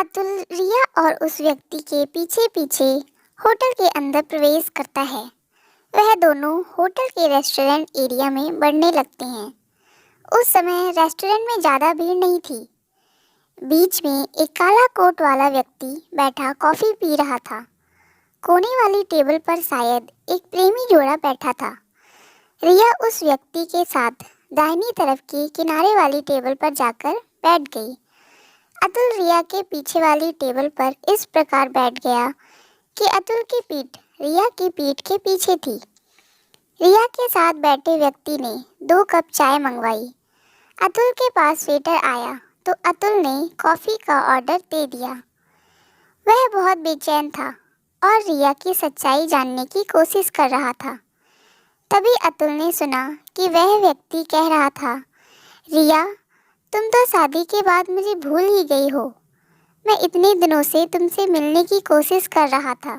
अतुल रिया और उस व्यक्ति के पीछे पीछे होटल के अंदर प्रवेश करता है। वह दोनों होटल के रेस्टोरेंट एरिया में बढ़ने लगते हैं। उस समय रेस्टोरेंट में ज़्यादा भीड़ नहीं थी। बीच में एक काला कोट वाला व्यक्ति बैठा कॉफ़ी पी रहा था। कोने वाली टेबल पर शायद एक प्रेमी जोड़ा बैठा था। रिया उस व्यक्ति के साथ दाहिनी तरफ की किनारे वाली टेबल पर जाकर बैठ गई। अतुल रिया के पीछे वाली टेबल पर इस प्रकार बैठ गया कि अतुल की पीठ रिया की पीठ के पीछे थी। रिया के साथ बैठे व्यक्ति ने 2 कप चाय मंगवाई। अतुल के पास वेटर आया तो अतुल ने कॉफ़ी का ऑर्डर दे दिया। वह बहुत बेचैन था और रिया की सच्चाई जानने की कोशिश कर रहा था। तभी अतुल ने सुना कि वह व्यक्ति कह रहा था, रिया, तुम तो शादी के बाद मुझे भूल ही गई हो। मैं इतने दिनों से तुमसे मिलने की कोशिश कर रहा था,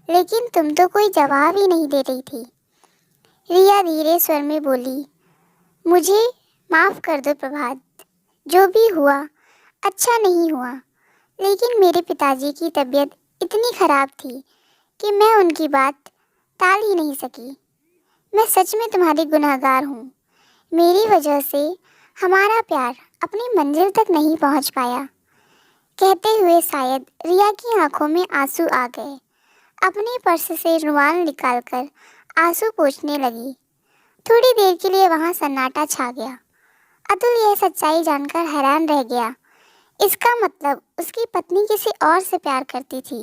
लेकिन तुम तो कोई जवाब ही नहीं दे रही थी। रिया धीरे स्वर में बोली, मुझे माफ़ कर दो प्रभात, जो भी हुआ अच्छा नहीं हुआ, लेकिन मेरे पिताजी की तबीयत इतनी ख़राब थी कि मैं उनकी बात टाल ही नहीं सकी। मैं सच में तुम्हारी गुनहगार हूँ। मेरी वजह से हमारा प्यार अपनी मंजिल तक नहीं पहुँच पाया। कहते हुए शायद रिया की आंखों में आंसू आ गए। अपने पर्स से रुमाल निकालकर आंसू पोंछने लगी। थोड़ी देर के लिए वहाँ सन्नाटा छा गया। अतुल यह सच्चाई जानकर हैरान रह गया। इसका मतलब उसकी पत्नी किसी और से प्यार करती थी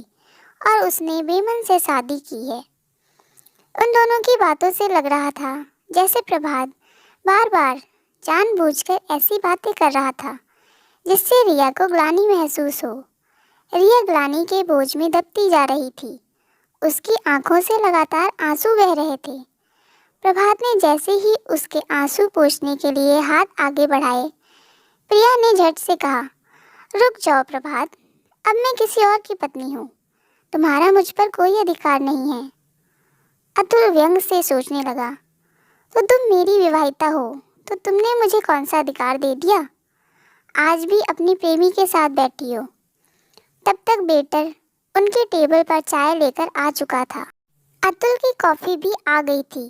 और उसने बेमन से शादी की है। उन दोनों की बातों से लग रहा था जैसे प्रभात बार बार जानबूझकर ऐसी बातें कर रहा था जिससे रिया को ग्लानि महसूस हो। रिया ग्लानि के बोझ में दबती जा रही थी। उसकी आंखों से लगातार आंसू बह रहे थे। प्रभात ने जैसे ही उसके आंसू पोंछने के लिए हाथ आगे बढ़ाए, प्रिया ने झट से कहा, रुक जाओ प्रभात, अब मैं किसी और की पत्नी हूँ। तुम्हारा मुझ पर कोई अधिकार नहीं है। अतुल व्यंग से सोचने लगा, तो तुम मेरी विवाहिता हो तो तुमने मुझे कौन सा अधिकार दे दिया? आज भी अपनी प्रेमी के साथ बैठी हो। तब तक वेटर उनके टेबल पर चाय लेकर आ चुका था। अतुल की कॉफ़ी भी आ गई थी,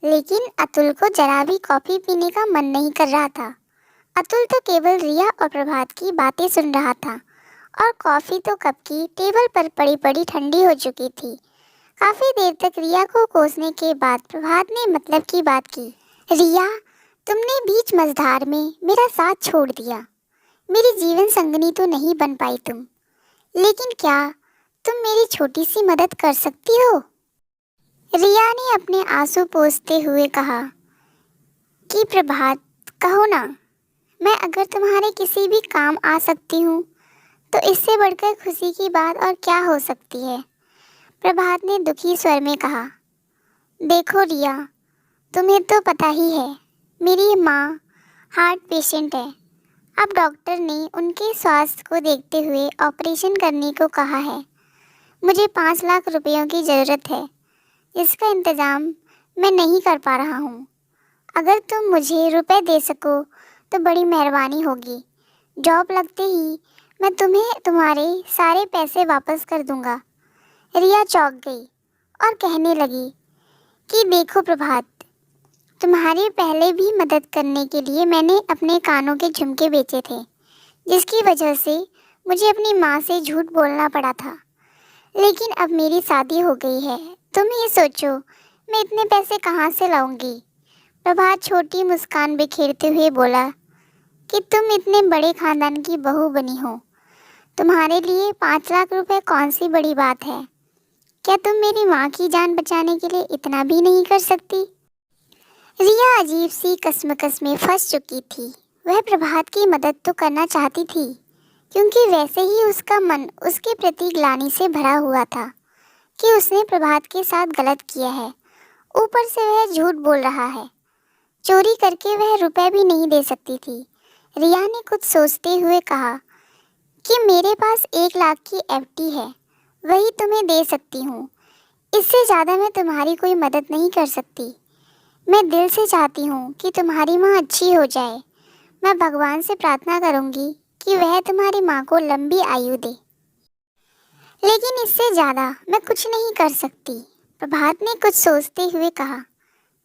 लेकिन अतुल को जरा भी कॉफ़ी पीने का मन नहीं कर रहा था। अतुल तो केवल रिया और प्रभात की बातें सुन रहा था और कॉफ़ी तो कप की टेबल पर पड़ी पड़ी ठंडी हो चुकी थी। काफ़ी देर तक रिया को कोसने के बाद प्रभात ने मतलब की बात की, रिया, तुमने बीच मझधार में मेरा साथ छोड़ दिया। मेरी जीवन संगनी तो नहीं बन पाई तुम, लेकिन क्या तुम मेरी छोटी सी मदद कर सकती हो? रिया ने अपने आंसू पोंछते हुए कहा कि प्रभात, कहो ना, मैं अगर तुम्हारे किसी भी काम आ सकती हूँ तो इससे बढ़कर खुशी की बात और क्या हो सकती है। प्रभात ने दुखी स्वर में कहा, देखो रिया, तुम्हें तो पता ही है मेरी माँ हार्ट पेशेंट है। अब डॉक्टर ने उनके स्वास्थ्य को देखते हुए ऑपरेशन करने को कहा है। मुझे 5 लाख रुपयों की ज़रूरत है, इसका इंतज़ाम मैं नहीं कर पा रहा हूँ। अगर तुम मुझे रुपए दे सको तो बड़ी मेहरबानी होगी। जॉब लगते ही मैं तुम्हें तुम्हारे सारे पैसे वापस कर दूँगा। रिया चौंक गई और कहने लगी कि देखो प्रभात, तुम्हारी पहले भी मदद करने के लिए मैंने अपने कानों के झुमके बेचे थे, जिसकी वजह से मुझे अपनी माँ से झूठ बोलना पड़ा था। लेकिन अब मेरी शादी हो गई है, तुम ही सोचो मैं इतने पैसे कहाँ से लाऊंगी। प्रभात छोटी मुस्कान बिखेरते हुए बोला कि तुम इतने बड़े खानदान की बहू बनी हो, तुम्हारे लिए 5 लाख रुपए कौन सी बड़ी बात है। क्या तुम मेरी माँ की जान बचाने के लिए इतना भी नहीं कर सकती? रिया अजीब सी कश्मकश में फंस चुकी थी। वह प्रभात की मदद तो करना चाहती थी, क्योंकि वैसे ही उसका मन उसके प्रति ग्लानि से भरा हुआ था कि उसने प्रभात के साथ गलत किया है। ऊपर से वह झूठ बोल रहा है। चोरी करके वह रुपए भी नहीं दे सकती थी। रिया ने कुछ सोचते हुए कहा कि मेरे पास 1 लाख की एफडी है, वही तुम्हें दे सकती हूँ। इससे ज़्यादा मैं तुम्हारी कोई मदद नहीं कर सकती। मैं दिल से चाहती हूँ कि तुम्हारी माँ अच्छी हो जाए। मैं भगवान से प्रार्थना करूँगी कि वह तुम्हारी माँ को लंबी आयु दे, लेकिन इससे ज़्यादा मैं कुछ नहीं कर सकती। प्रभात ने कुछ सोचते हुए कहा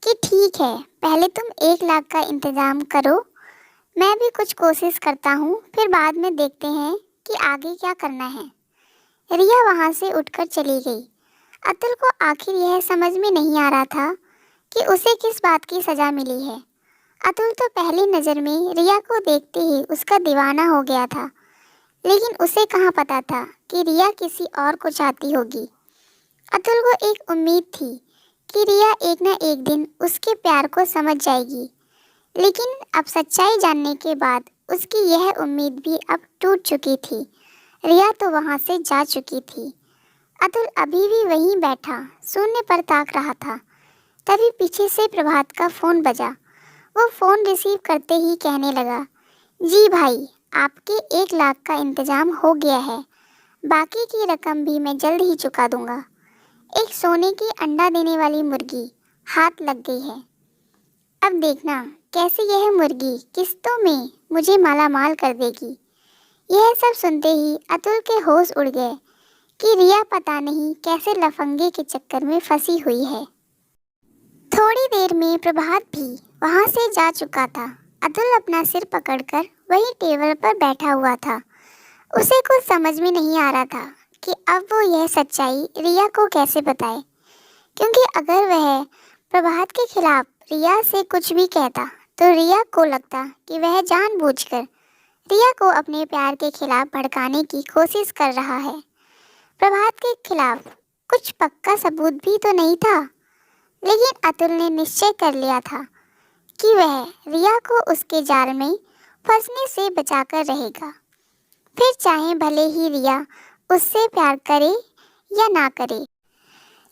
कि ठीक है, पहले तुम 1 लाख का इंतजाम करो, मैं भी कुछ कोशिश करता हूँ, फिर बाद में देखते हैं कि आगे क्या करना है। रिया वहाँ से उठकर चली गई। अतुल को आखिर यह समझ में नहीं आ रहा था कि उसे किस बात की सज़ा मिली है। अतुल तो पहली नज़र में रिया को देखते ही उसका दीवाना हो गया था, लेकिन उसे कहाँ पता था कि रिया किसी और को चाहती होगी। अतुल को एक उम्मीद थी कि रिया एक न एक दिन उसके प्यार को समझ जाएगी, लेकिन अब सच्चाई जानने के बाद उसकी यह उम्मीद भी अब टूट चुकी थी। रिया तो वहाँ से जा चुकी थी। अतुल अभी भी वहीं बैठा शून्य पर ताक रहा था। तभी पीछे से प्रभात का फ़ोन बजा। वो फ़ोन रिसीव करते ही कहने लगा, जी भाई, आपके 1 लाख का इंतज़ाम हो गया है, बाकी की रकम भी मैं जल्द ही चुका दूंगा। एक सोने की अंडा देने वाली मुर्गी हाथ लग गई है। अब देखना कैसे यह मुर्गी किस्तों में मुझे मालामाल कर देगी। यह सब सुनते ही अतुल के होश उड़ गए कि रिया पता नहीं कैसे लफंगे के चक्कर में फंसी हुई है। थोड़ी देर में प्रभात भी वहां से जा चुका था। अतुल अपना सिर पकड़कर वही टेबल पर बैठा हुआ था। उसे कुछ समझ में नहीं आ रहा था कि अब वो यह सच्चाई रिया को कैसे बताए, क्योंकि अगर वह प्रभात के खिलाफ रिया से कुछ भी कहता तो रिया को लगता कि वह जानबूझकर रिया को अपने प्यार के खिलाफ भड़काने की कोशिश कर रहा है। प्रभात के खिलाफ कुछ पक्का सबूत भी तो नहीं था, लेकिन अतुल ने निश्चय कर लिया था कि वह रिया को उसके जाल में फंसने से बचाकर रहेगा, फिर चाहे भले ही रिया उससे प्यार करे या ना करे।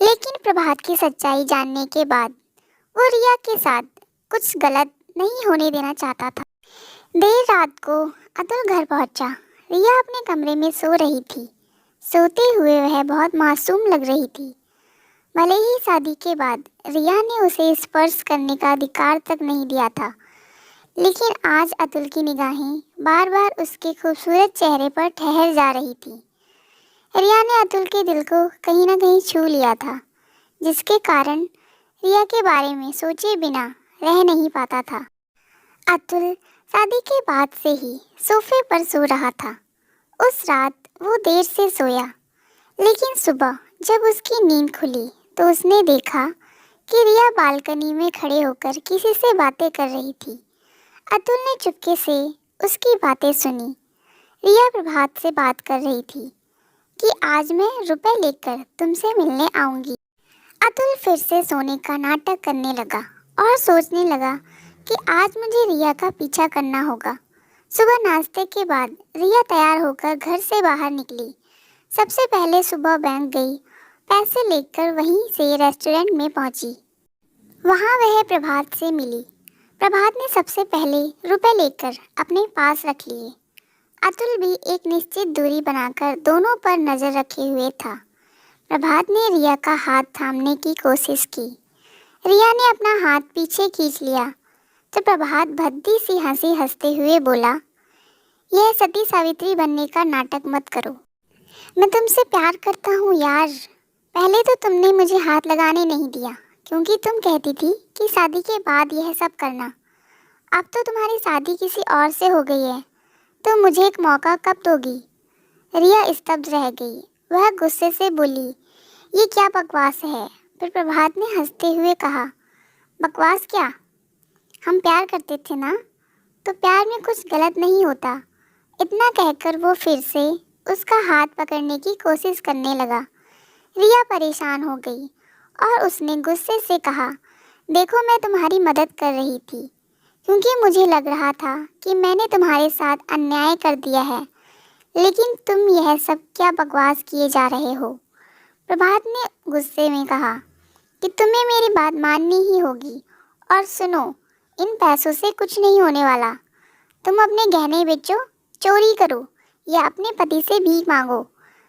लेकिन प्रभात की सच्चाई जानने के बाद वो रिया के साथ कुछ गलत नहीं होने देना चाहता था। देर रात को अतुल घर पहुंचा। रिया अपने कमरे में सो रही थी। सोते हुए वह बहुत मासूम लग रही थी। भले ही शादी के बाद रिया ने उसे स्पर्श करने का अधिकार तक नहीं दिया था, लेकिन आज अतुल की निगाहें बार बार उसके खूबसूरत चेहरे पर ठहर जा रही थी। रिया ने अतुल के दिल को कहीं ना कहीं छू लिया था, जिसके कारण रिया के बारे में सोचे बिना रह नहीं पाता था। अतुल शादी के बाद से ही सोफे पर सो रहा था। उस रात वो देर से सोया, लेकिन सुबह जब उसकी नींद खुली तो उसने देखा कि रिया बालकनी में खड़े होकर किसी से बातें कर रही थी। अतुल ने चुपके से उसकी बातें सुनी। रिया प्रभात से बात कर रही थी कि आज मैं रुपए लेकर तुमसे मिलने आऊंगी। अतुल फिर से सोने का नाटक करने लगा और सोचने लगा कि आज मुझे रिया का पीछा करना होगा। सुबह नाश्ते के बाद रिया तैयार होकर घर से बाहर निकली। सबसे पहले सुबह बैंक गई, पैसे लेकर वहीं से रेस्टोरेंट में पहुंची। वहां वह प्रभात से मिली। प्रभात ने सबसे पहले रुपए लेकर अपने पास रख लिए। अतुल भी एक निश्चित दूरी बनाकर दोनों पर नजर रखे हुए था। प्रभात ने रिया का हाथ थामने की कोशिश की। रिया ने अपना हाथ पीछे खींच लिया तो प्रभात भद्दी सी हंसी हंसते हुए बोला, यह सती सावित्री बनने का नाटक मत करो। मैं तुमसे प्यार करता हूँ यार। पहले तो तुमने मुझे हाथ लगाने नहीं दिया, क्योंकि तुम कहती थी कि शादी के बाद यह सब करना। अब तो तुम्हारी शादी किसी और से हो गई है, तो मुझे एक मौका कब दोगी? रिया स्तब्ध रह गई। वह गुस्से से बोली, ये क्या बकवास है? फिर प्रभात ने हंसते हुए कहा, बकवास क्या? हम प्यार करते थे ना, तो प्यार में कुछ गलत नहीं होता। इतना कहकर वो फिर से उसका हाथ पकड़ने की कोशिश करने लगा। रिया परेशान हो गई और उसने गुस्से से कहा, देखो, मैं तुम्हारी मदद कर रही थी, क्योंकि मुझे लग रहा था कि मैंने तुम्हारे साथ अन्याय कर दिया है, लेकिन तुम यह सब क्या बकवास किए जा रहे हो? प्रभात ने गुस्से में कहा कि तुम्हें मेरी बात माननी ही होगी। और सुनो, इन पैसों से कुछ नहीं होने वाला। तुम अपने गहने बेचो, चोरी करो या अपने पति से भीख मांगो,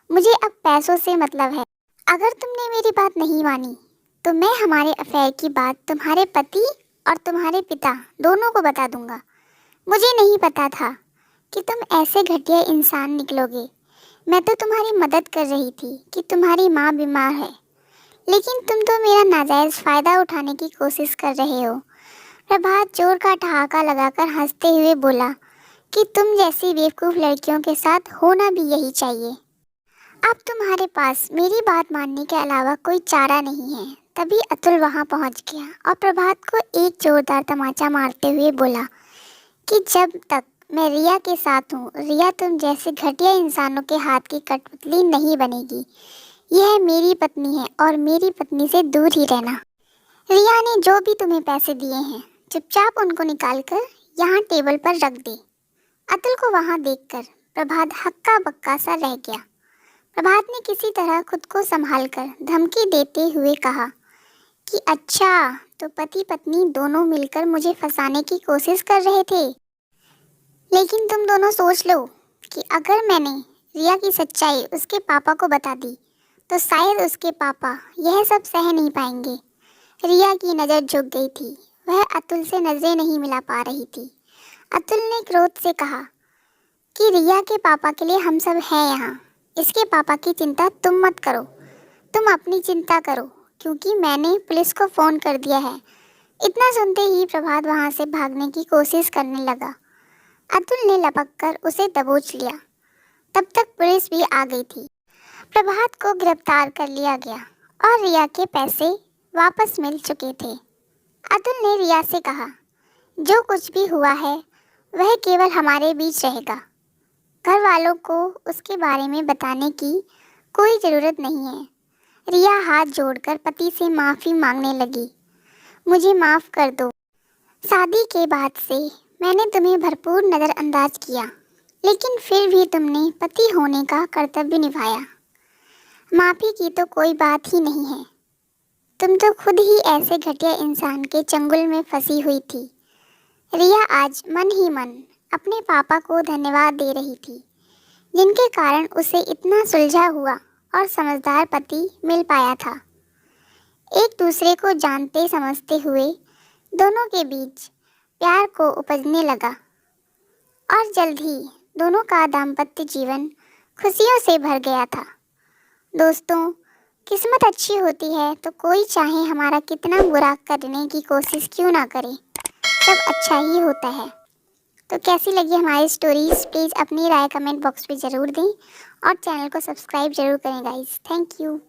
मुझे अब पैसों से मतलब है। अगर तुमने मेरी बात नहीं मानी तो मैं हमारे अफेयर की बात तुम्हारे पति और तुम्हारे पिता दोनों को बता दूंगा। मुझे नहीं पता था कि तुम ऐसे घटिया इंसान निकलोगे। मैं तो तुम्हारी मदद कर रही थी कि तुम्हारी माँ बीमार है, लेकिन तुम तो मेरा नाजायज़ फ़ायदा उठाने की कोशिश कर रहे हो। प्रभात जोर का ठहाका लगाकर हंसते हुए बोला कि तुम जैसी बेवकूफ़ लड़कियों के साथ होना भी यही चाहिए। अब तुम्हारे पास मेरी बात मानने के अलावा कोई चारा नहीं है। तभी अतुल वहां पहुंच गया और प्रभात को एक जोरदार तमाचा मारते हुए बोला कि जब तक मैं रिया के साथ हूँ, रिया तुम जैसे घटिया इंसानों के हाथ की कठपुतली नहीं बनेगी। यह मेरी पत्नी है और मेरी पत्नी से दूर ही रहना। रिया ने जो भी तुम्हें पैसे दिए हैं, चुपचाप उनको निकालकर यहाँ टेबल पर रख दे। अतुल को वहां देखकर प्रभात हक्का बक्का सा रह गया। प्रभात ने किसी तरह खुद को संभालकर धमकी देते हुए कहा कि अच्छा, तो पति पत्नी दोनों मिलकर मुझे फंसाने की कोशिश कर रहे थे। लेकिन तुम दोनों सोच लो कि अगर मैंने रिया की सच्चाई उसके पापा को बता दी तो शायद उसके पापा यह सब सह नहीं पाएंगे। रिया की नज़र झुक गई थी। वह अतुल से नजरें नहीं मिला पा रही थी। अतुल ने क्रोध से कहा कि रिया के पापा के लिए हम सब हैं यहाँ। इसके पापा की चिंता तुम मत करो, तुम अपनी चिंता करो, क्योंकि मैंने पुलिस को फ़ोन कर दिया है। इतना सुनते ही प्रभात वहाँ से भागने की कोशिश करने लगा। अतुल ने लपक कर उसे दबोच लिया। तब तक पुलिस भी आ गई थी। प्रभात को गिरफ्तार कर लिया गया और रिया के पैसे वापस मिल चुके थे। अतुल ने रिया से कहा, जो कुछ भी हुआ है वह केवल हमारे बीच रहेगा। घर वालों को उसके बारे में बताने की कोई ज़रूरत नहीं है। रिया हाथ जोड़कर पति से माफ़ी मांगने लगी। मुझे माफ़ कर दो। शादी के बाद से मैंने तुम्हें भरपूर नज़रअंदाज किया, लेकिन फिर भी तुमने पति होने का कर्तव्य निभाया। माफ़ी की तो कोई बात ही नहीं है। तुम तो खुद ही ऐसे घटिया इंसान के चंगुल में फंसी हुई थी। रिया आज मन ही मन अपने पापा को धन्यवाद दे रही थी, जिनके कारण उसे इतना सुलझा हुआ और समझदार पति मिल पाया था। एक दूसरे को जानते समझते हुए दोनों के बीच प्यार को उपजने लगा और जल्द ही दोनों का दाम्पत्य जीवन खुशियों से भर गया था। दोस्तों, किस्मत अच्छी होती है तो कोई चाहे हमारा कितना बुरा करने की कोशिश क्यों ना करे, सब अच्छा ही होता है। तो कैसी लगी हमारी स्टोरीज, प्लीज़ अपनी राय कमेंट बॉक्स में ज़रूर दें और चैनल को सब्सक्राइब ज़रूर करें गाइस। Thank you.